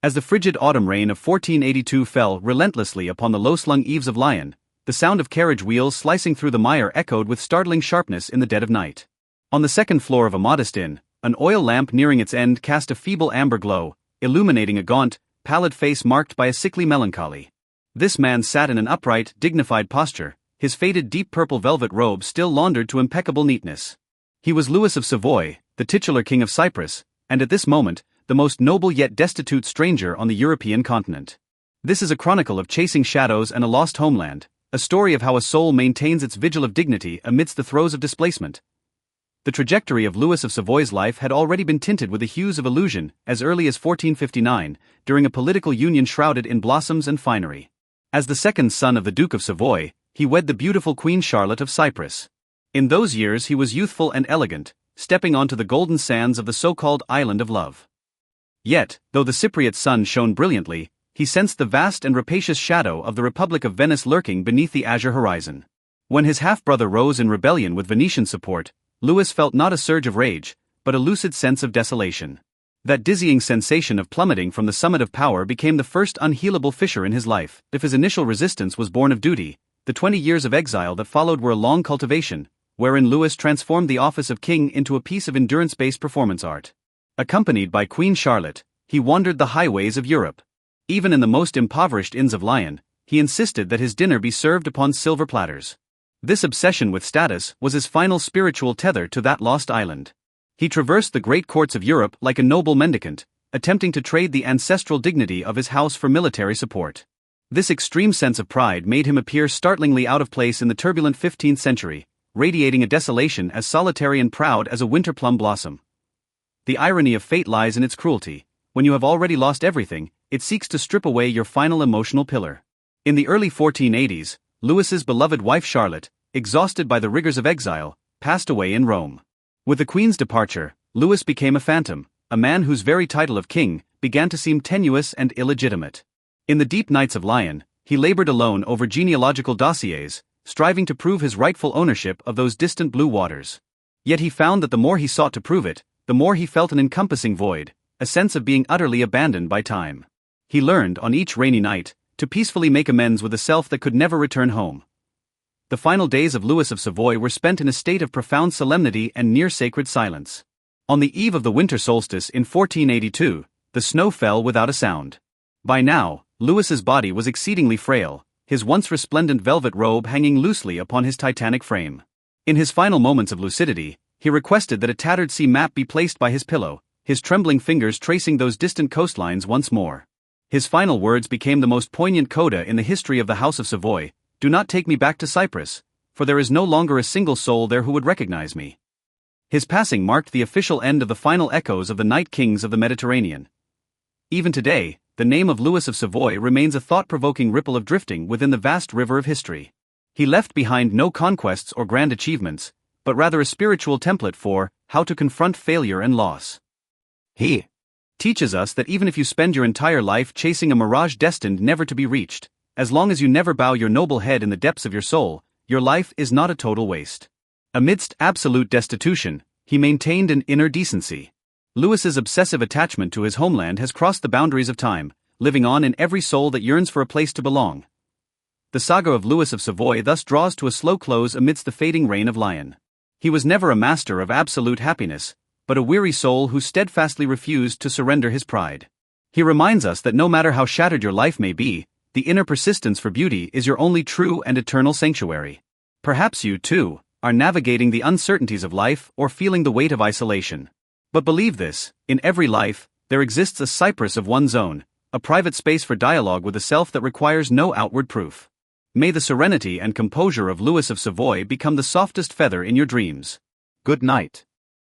As the frigid autumn rain of 1482 fell relentlessly upon the low-slung eaves of Lyon, the sound of carriage wheels slicing through the mire echoed with startling sharpness in the dead of night. On the second floor of a modest inn, an oil lamp nearing its end cast a feeble amber glow, illuminating a gaunt, pallid face marked by a sickly melancholy. This man sat in an upright, dignified posture, his faded deep purple velvet robe still laundered to impeccable neatness. He was Louis of Savoy, the titular king of Cyprus, and at this moment, the most noble yet destitute stranger on the European continent. This is a chronicle of chasing shadows and a lost homeland, a story of how a soul maintains its vigil of dignity amidst the throes of displacement. The trajectory of Louis of Savoy's life had already been tinted with the hues of illusion as early as 1459, during a political union shrouded in blossoms and finery. As the second son of the Duke of Savoy, he wed the beautiful Queen Charlotte of Cyprus. In those years he was youthful and elegant, stepping onto the golden sands of the so-called Island of Love. Yet, though the Cypriot sun shone brilliantly, he sensed the vast and rapacious shadow of the Republic of Venice lurking beneath the azure horizon. When his half-brother rose in rebellion with Venetian support, Louis felt not a surge of rage, but a lucid sense of desolation. That dizzying sensation of plummeting from the summit of power became the first unhealable fissure in his life. If his initial resistance was born of duty, the 20 years of exile that followed were a long cultivation, wherein Louis transformed the office of king into a piece of endurance-based performance art. Accompanied by Queen Charlotte, he wandered the highways of Europe. Even in the most impoverished inns of Lyon, he insisted that his dinner be served upon silver platters. This obsession with status was his final spiritual tether to that lost island. He traversed the great courts of Europe like a noble mendicant, attempting to trade the ancestral dignity of his house for military support. This extreme sense of pride made him appear startlingly out of place in the turbulent 15th century, radiating a desolation as solitary and proud as a winter plum blossom. The irony of fate lies in its cruelty. When you have already lost everything, it seeks to strip away your final emotional pillar. In the early 1480s, Louis's beloved wife Charlotte, exhausted by the rigors of exile, passed away in Rome. With the Queen's departure, Louis became a phantom, a man whose very title of king began to seem tenuous and illegitimate. In the deep nights of Lyon, he labored alone over genealogical dossiers, striving to prove his rightful ownership of those distant blue waters. Yet he found that the more he sought to prove it, the more he felt an encompassing void, a sense of being utterly abandoned by time. He learned, on each rainy night, to peacefully make amends with a self that could never return home. The final days of Louis of Savoy were spent in a state of profound solemnity and near-sacred silence. On the eve of the winter solstice in 1482, the snow fell without a sound. By now, Louis's body was exceedingly frail, his once resplendent velvet robe hanging loosely upon his titanic frame. In his final moments of lucidity, he requested that a tattered sea map be placed by his pillow, his trembling fingers tracing those distant coastlines once more. His final words became the most poignant coda in the history of the House of Savoy: "Do not take me back to Cyprus, for there is no longer a single soul there who would recognize me." His passing marked the official end of the final echoes of the Night Kings of the Mediterranean. Even today, the name of Louis of Savoy remains a thought-provoking ripple of drifting within the vast river of history. He left behind no conquests or grand achievements, but rather a spiritual template for how to confront failure and loss. He teaches us that even if you spend your entire life chasing a mirage destined never to be reached, as long as you never bow your noble head in the depths of your soul, your life is not a total waste. Amidst absolute destitution, he maintained an inner decency. Louis's obsessive attachment to his homeland has crossed the boundaries of time, living on in every soul that yearns for a place to belong. The saga of Louis of Savoy thus draws to a slow close amidst the fading reign of Lyon. He was never a master of absolute happiness, but a weary soul who steadfastly refused to surrender his pride. He reminds us that no matter how shattered your life may be, the inner persistence for beauty is your only true and eternal sanctuary. Perhaps you, too, are navigating the uncertainties of life or feeling the weight of isolation. But believe this, in every life, there exists a Cyprus of one's own, a private space for dialogue with a self that requires no outward proof. May the serenity and composure of Louis of Savoy become the softest feather in your dreams. Good night.